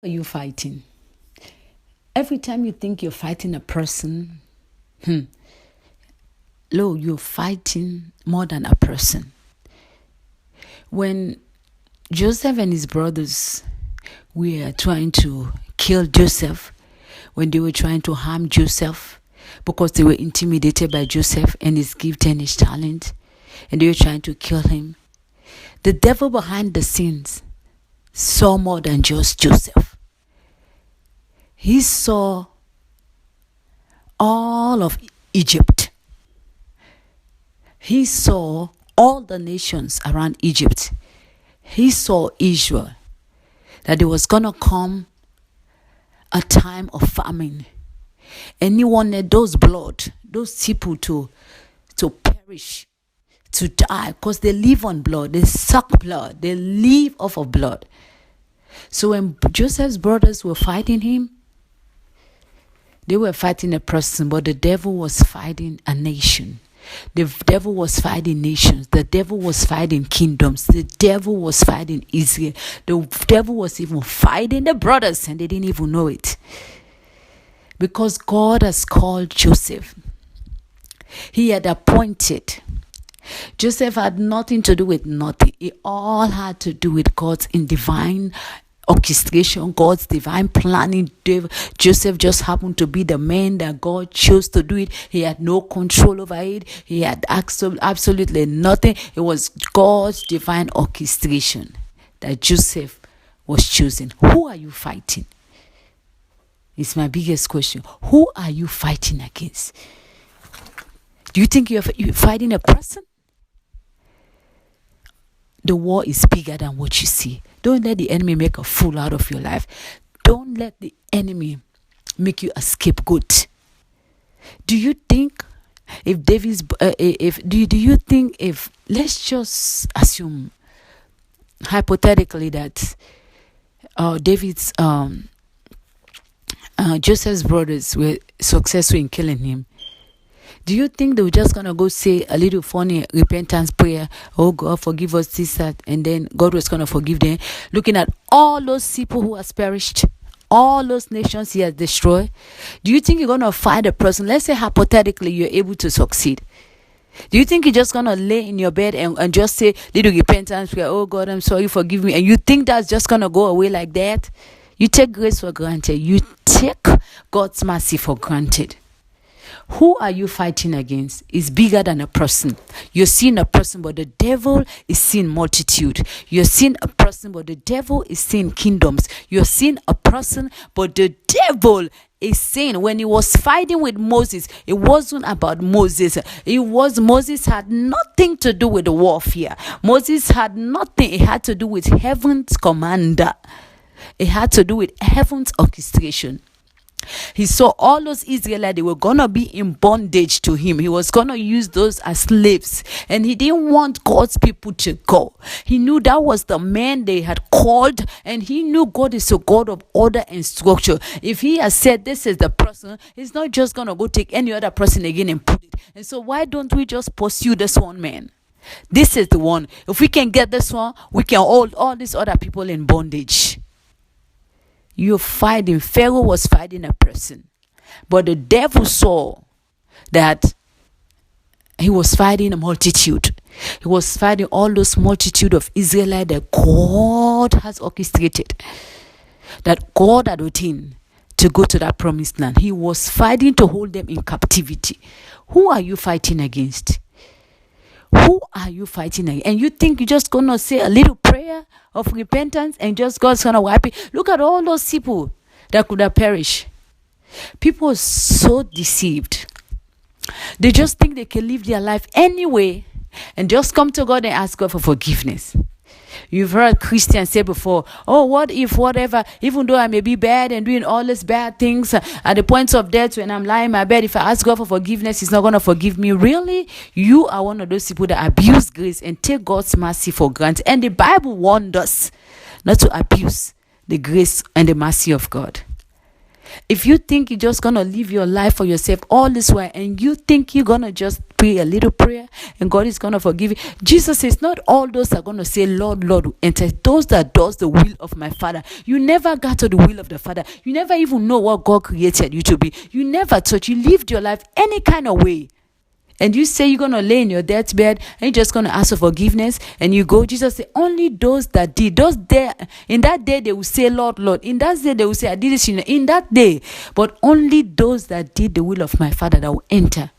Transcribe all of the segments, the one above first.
Are you fighting? Every time you think you're fighting a person, you're fighting more than a person. When Joseph and his brothers were trying to kill Joseph, when they were trying to harm Joseph, because they were intimidated by Joseph and his gift and his talent, and they were trying to kill him, the devil behind the scenes saw more than just Joseph. He saw all of Egypt. He saw all the nations around Egypt. He saw Israel, that there was going to come a time of famine. And he wanted those people to perish, to die, because they live on blood. They suck blood. They live off of blood. So when Joseph's brothers were fighting him, they were fighting a person, but the devil was fighting a nation. The devil was fighting nations. The devil was fighting kingdoms. The devil was fighting Israel. The devil was even fighting the brothers, and they didn't even know it. Because God has called Joseph. He had appointed. Joseph had nothing to do with nothing. It all had to do with God's divine orchestration, God's divine planning. Joseph just happened to be the man that God chose to do it. He had no control over it. He had absolutely nothing. It was God's divine orchestration that Joseph was chosen. Who are you fighting? It's my biggest question. Who are you fighting against? Do you think you're fighting a person? The war is bigger than what you see. Don't let the enemy make a fool out of your life. Don't let the enemy make you a scapegoat. Do you think if David's do you think if, let's just assume hypothetically that David's Joseph's brothers were successful in killing him, do you think they were just going to go say a little funny repentance prayer, oh God, forgive us this, that, and then God was going to forgive them? Looking at all those people who has perished, all those nations he has destroyed, do you think you're going to find a person? Let's say hypothetically you're able to succeed. Do you think you're just going to lay in your bed and just say little repentance prayer, oh God, I'm sorry, forgive me, and you think that's just going to go away like that? You take grace for granted. You take God's mercy for granted. Who are you fighting against? Is bigger than a person. You're seeing a person, but the devil is seeing multitude. You're seeing a person, but the devil is seeing kingdoms. You're seeing a person, but the devil is saying, when he was fighting with Moses, it wasn't about Moses. Moses had nothing to do with the warfare. Moses had nothing. It had to do with heaven's commander. It had to do with heaven's orchestration. He saw all those Israelites, they were going to be in bondage to him. He was going to use those as slaves. And he didn't want God's people to go. He knew that was the man they had called. And he knew God is a God of order and structure. If he has said this is the person, he's not just going to go take any other person again and put it. And so why don't we just pursue this one man? This is the one. If we can get this one, we can hold all these other people in bondage. You're fighting. Pharaoh was fighting a person. But the devil saw that he was fighting a multitude. He was fighting all those multitude of Israelites that God has orchestrated, that God had ordained to go to that promised land. He was fighting to hold them in captivity. Who are you fighting against? Who are you fighting against? And you think you're just going to say a little prayer of repentance and just God's going to wipe it? Look at all those people that could have perished. People are so deceived. They just think they can live their life anyway and just come to God and ask God for forgiveness. You've heard Christians say before, oh, what if whatever, even though I may be bad and doing all these bad things, at the point of death when I'm lying in my bed, if I ask God for forgiveness, he's not going to forgive me. Really? You are one of those people that abuse grace and take God's mercy for granted. And the Bible warned us not to abuse the grace and the mercy of God. If you think you're just gonna live your life for yourself all this while, and you think you're gonna just pray a little prayer and God is gonna forgive you, Jesus says, not all those are gonna say, Lord, Lord, will enter. Those that does the will of my Father. You never got to the will of the Father. You never even know what God created you to be. You never thought. You lived your life any kind of way. And you say you're going to lay in your deathbed and you're just going to ask for forgiveness, and you go. Jesus said, only those that did, those there, in that day they will say, Lord, Lord. In that day they will say, I did this in that day. But only those that did the will of my Father that will enter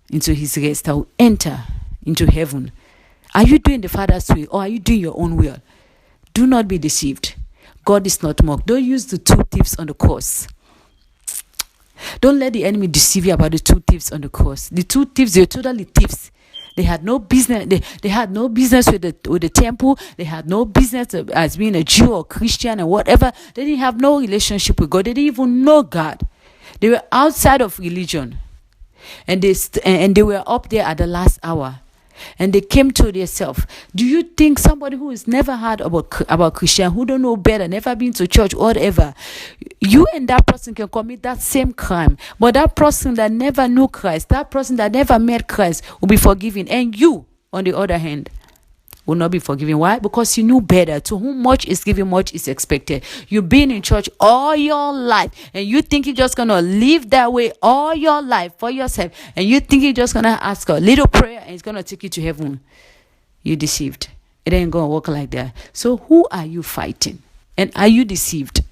into his rest, that will enter into heaven. Are you doing the Father's will, or are you doing your own will? Do not be deceived. God is not mocked. Don't use the 2 thieves on the cross. Don't let the enemy deceive you about the 2 thieves on the cross. The 2 thieves, they were totally thieves. They had no business. They had no business with the temple. They had no business as being a Jew or Christian or whatever. They didn't have no relationship with God. They didn't even know God. They were outside of religion, and they were up there at the last hour. And they came to themselves. Do you think somebody who has never heard about Christian, who don't know better, never been to church, whatever, you and that person can commit that same crime, but that person that never knew Christ, that person that never met Christ, will be forgiven, and you, on the other hand, will not be forgiven? Why? Because you knew better. To whom much is given, much is expected. You've been in church all your life, and you think you're just gonna live that way all your life for yourself, and you think you're just gonna ask a little prayer and it's gonna take you to heaven. You're deceived. It ain't gonna work like that. So who are you fighting? And are you deceived?